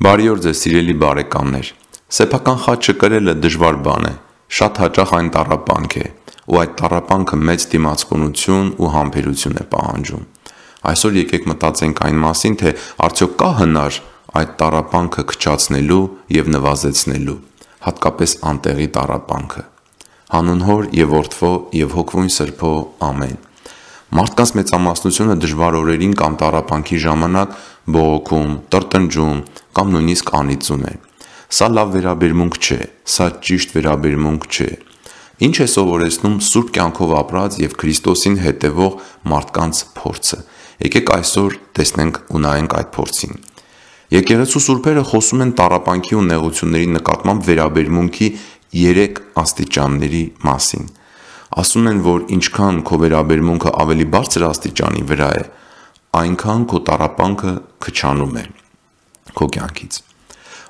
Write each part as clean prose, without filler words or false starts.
Բարի օր ձեզ սիրելի բարեկամներ, սեփական խաչը կրելը դժվար բան է, շատ հաճախ այն տառապանք է, ու այդ տառապանքը մեծ դիմացկունություն ու համբերություն է պահանջում։ Այսօր եկեք մտածենք այն մասին, թե արդյոք կա հնար այդ տառապանքը քչացնելու և նվազեցնելու, հատկապես անտեղի տառապանքը։ Հանուն Հոր և Որդվո և Հոգևոր Սրբո, ամեն։ Մարդկանց մեծամասնությունը դժվար օրերին կամ տառապանքի ժամանակ բողոքում, տրտնջում կամ նույնիսկ անիծում է։ Սա լավ վերաբերմունք չէ, սա ճիշտ վերաբերմունք չէ։ Ինչ է սովորեցնում սուրբ կյանքով ապրած և Քրիստոսին հետևող մարդկանց փորձը։ Եկեք այսօր տեսնենք ու նայենք այդ փորձին։ Եկեղեցու սուրբերը խոսում են տառապանքի ու նեղությունների նկատմամբ վերաբերմունքի 3 աստիճանների մասին։ Ասում են, որ ինչքան քո վերաբերմունքը ավելի բարձր աստիճանի վրա է, այնքան քո տառապանքը քչանում է քո կյանքից։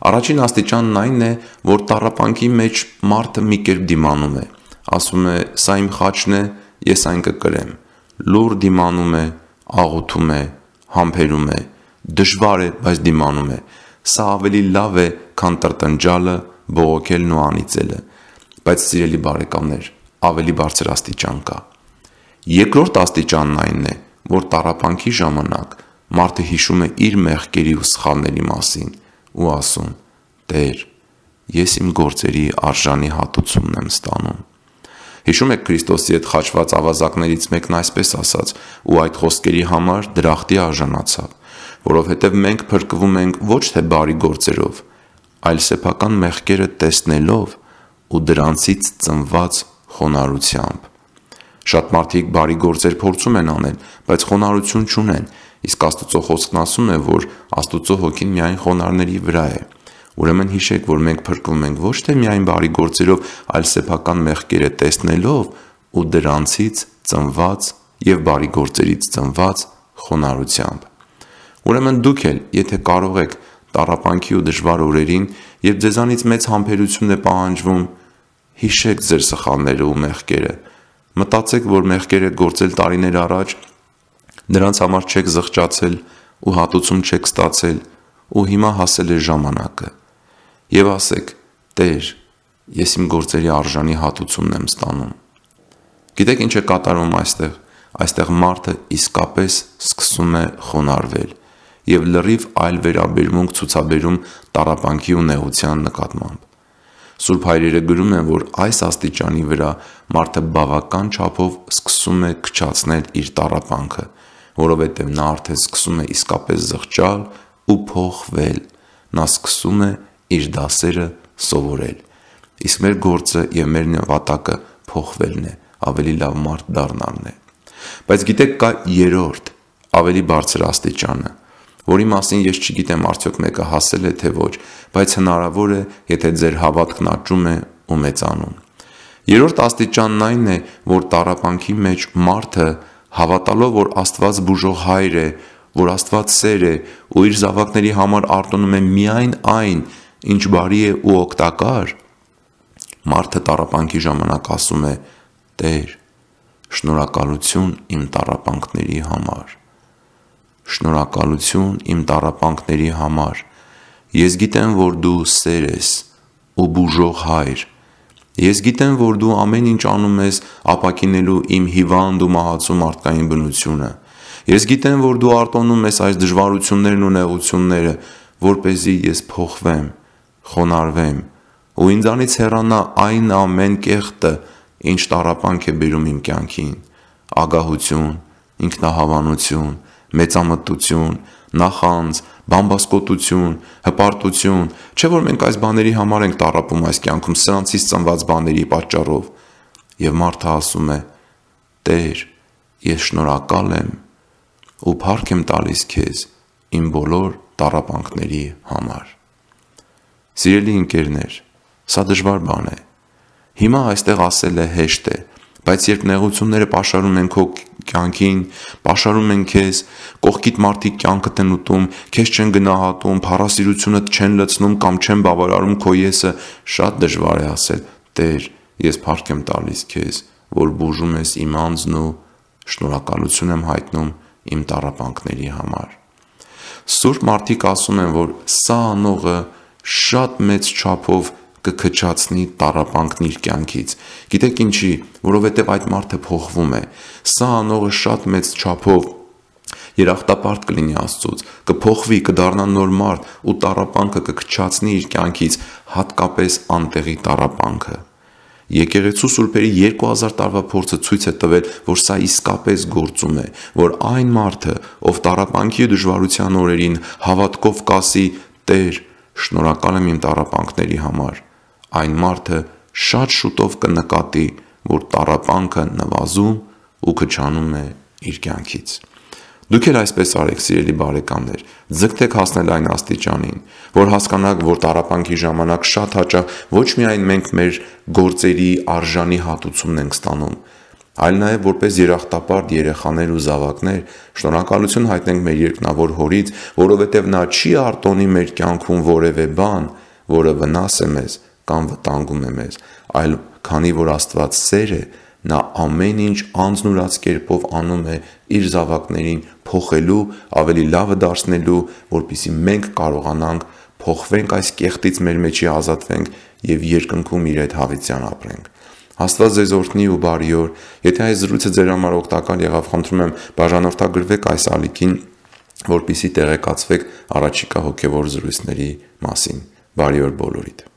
Առաջին աստիճանն այն է, որ տառապանքի մեջ մարդը մի կերպ դիմանում է, ասում է՝ սա իմ խաչն է, ես այն կկրեմ, լուռ դիմանում է, աղոթում է, համբերում է, դժվար է, բայց դիմանում է։ Սա ավելի լավ է, քան տրտնջալը, բողոքելն ու անիծելը։ Բայց սիրելի բարեկամներ, ավելի բարձր աստիճան կա։ Երկրորդ աստիճանն այն է, որ տառապանքի ժամանակ մարդը հիշում է իր մեղքերի ու սխալների մասին ու ասում՝ Տեր, ես իմ գործերի արժանի հատուցումն եմ ստանում։ Հիշում եք Քրիստոսի հետ խաչված ավազակներից մեկն այսպես ասաց, ու այդ խոսքերի համար դրախտի արժանացավ, որովհետև մենք փրկվում ենք ոչ թե բարի գործերով, այլ սեփական մեղքերը տեսնելով ու դրանցից ծնված խոնարհությամբ։ Շատ մարդիկ բարի գործեր փորձում են անել, բայց խոնարհություն չունեն, իսկ Աստծո խոսքն ասում է, որ Աստծո հոգին միայն խոնարհների վրա է։ Ուրեմն հիշեք, որ մենք փրկվում ենք ոչ թե միայն բարի գործերով, այլ սեփական մեղքերը տեսնելով ու դրանցից ծնված և բարի գործերից ծնված խոնարհությամբ։ Ուրեմն դուք էլ, եթե կարող եք, տառապանքի ու դժվար օրերին, երբ ձեզանից մեծ համբերություն է պահանջվում, հիշեք ձեր սխալները ու մեղքերը, մտածեք, որ մեղքեր եք գործել տարիներ առաջ, դրանց համար չեք զղջացել ու հատուցում չեք ստացել, ու հիմա հասել է ժամանակը, և ասեք՝ Տեր, ես իմ գործերի արժանի հատուցումն եմ ստանում։ Գիտեք ինչ է կատարվում այստեղ։ Այստեղ մարդը իսկապես սկսում է խոնարհվել և լրիվ այլ վերաբերմունք ցուցաբերում տառապանքի ու նեղության նկատմամբ։ Սուրբ հայրերը գրում են, որ այս աստիճանի վրա մարդը բավական չափով սկսում է քչացնել իր տառապանքը, որովհետև նա արդեն սկսում է իսկապես զղջալ ու փոխվել, նա սկսում է իր դասերը սովորել։ Իսկ մեր գործը և մեր նպատակը փոխվելն է, ավելի լավ մարդ դառնալն է։ Բայց գիտեք, կա երրորդ, ավելի բարձր աստիճանը, որի մասին ես չգիտեմ արդյոք մեկը հասել է թե ոչ, բայց հնարավոր է, եթե ձեր հավատքն աճում է ու մեծանում։ Երրորդ աստիճանն այն է, որ տառապանքի մեջ մարդը հավատալով, որ Աստված բուժող Հայր է, որ Աստված սեր է ու իր զավակների համար արտոնում է միայն այն, ինչ բարի է ու օգտակար, մարդը տառապանքի ժամանակ ասում է. Տեր, շնորհակալություն իմ տառապանքների համար։ Շնորհակալություն իմ տառապանքների համար։ Ես գիտեմ, որ դու սեր ես ու բուժող Հայր։ Ես գիտեմ, որ դու ամեն ինչ անում ես ապաքինելու իմ հիվանդ ու մահացու մարդկային բնությունը։ Ես գիտեմ, որ դու արտոնում ես այս դժվարություններն ու նեղությունները, որպեսզի ես փոխվեմ, խոնարհվեմ ու ինձանից հեռանա այն ամեն կեղտը, ինչ տառապանք է բերում իմ կյանքին՝ ագահություն, ինքնահավանություն, մեծամտություն, նախանձ, բամբասկոտություն, հպարտություն, չէ՞ որ մենք այս բաների համար ենք տառապում այս կյանքում սրանցից ծնված բաների պատճառով։ Եվ մարդը ասում է. Տեր, ես շնորհակալ եմ ու փառք եմ տալիս քեզ իմ բոլոր տառապանքների համար։ Սիրելի ընկերներ, սա դժվար բան է։ Հիմա այստեղ ասելը հեշտ է, բայց երբ նեղությունները պաշարում են քո կյանքին, պաշարում են քեզ, կողքիդ մարդիկ կյանքդ են ուտում, քեզ չեն գնահատում, փառասիրությունդ չեն լցնում կամ չեն բավարարում քո եսը, շատ դժվար է ասել. Տեր, ես փառք եմ տալիս քեզ, որ բուժում ես իմ անձն ու շնորհակալություն եմ հայտնում իմ տառապանքների համար։ Սուրբ մարդիկ ասում են, որ սա անողը շատ մեծ չափով կքչացնի տառապանքն իր կյանքից։ Գիտեք ինչի, որովհետև այդ մարդը փոխվում է։ Սա անողը շատ մեծ չափով երախտապարտ կլինի Աստծուց, կփոխվի, կդառնա նոր մարդ ու տառապանքը կքչացնի իր կյանքից, հատկապես անտեղի տառապանքը։ Եկեղեցու սուրբերի 2000 տարվա փորձը ցույց է տվել, որ սա իսկապես գործում է, որ այն մարդը, ով տառապանքի ու դժվարության օրերին հավատքով կասի. «Տեր, շնորհակալ եմ իմ տառապանքների համար», այն մարդը շատ շուտով կնկատի, որ տառապանքը նվազում ու քչանում է իր կյանքից։ Դուք էլ այսպես արեք, սիրելի բարեկամներ, ձգտեք հասնել այն աստիճանին, որ հասկանաք, որ տառապանքի ժամանակ շատ հաճախ ոչ միայն մենք մեր գործերի արժանի հատուցումն ենք ստանում, այլ նաև որպես երախտապարտ երեխաներ ու զավակներ շնորհակալություն հայտնենք մեր երկնավոր Հորից, որովհետև նա չի արտոնի մեր կյանքում որևէ բան, որը վնաս է մեզ կամ վտանգում է մեզ, այլ քանի որ Աստված սեր է, նա ամեն ինչ անձնուրաց կերպով անում է իր զավակներին փոխելու, ավելի լավը դարձնելու, որպեսզի մենք կարողանանք փոխվենք այս կեղտից մեր մեջի ազատվենք եւ երկնքում իր հետ հավիտյան ապրենք։ Աստված ձեզ օրհնի ու բարի օր։ Եթե այս զրույցը ձեր համար օգտակար եղավ, խնդրում եմ բաժանորդագրվեք այս ալիքին, որպեսզի տեղեկացվեք առաջիկա հոգևոր զրույցների մասին։ Բարի օր բոլորիդ։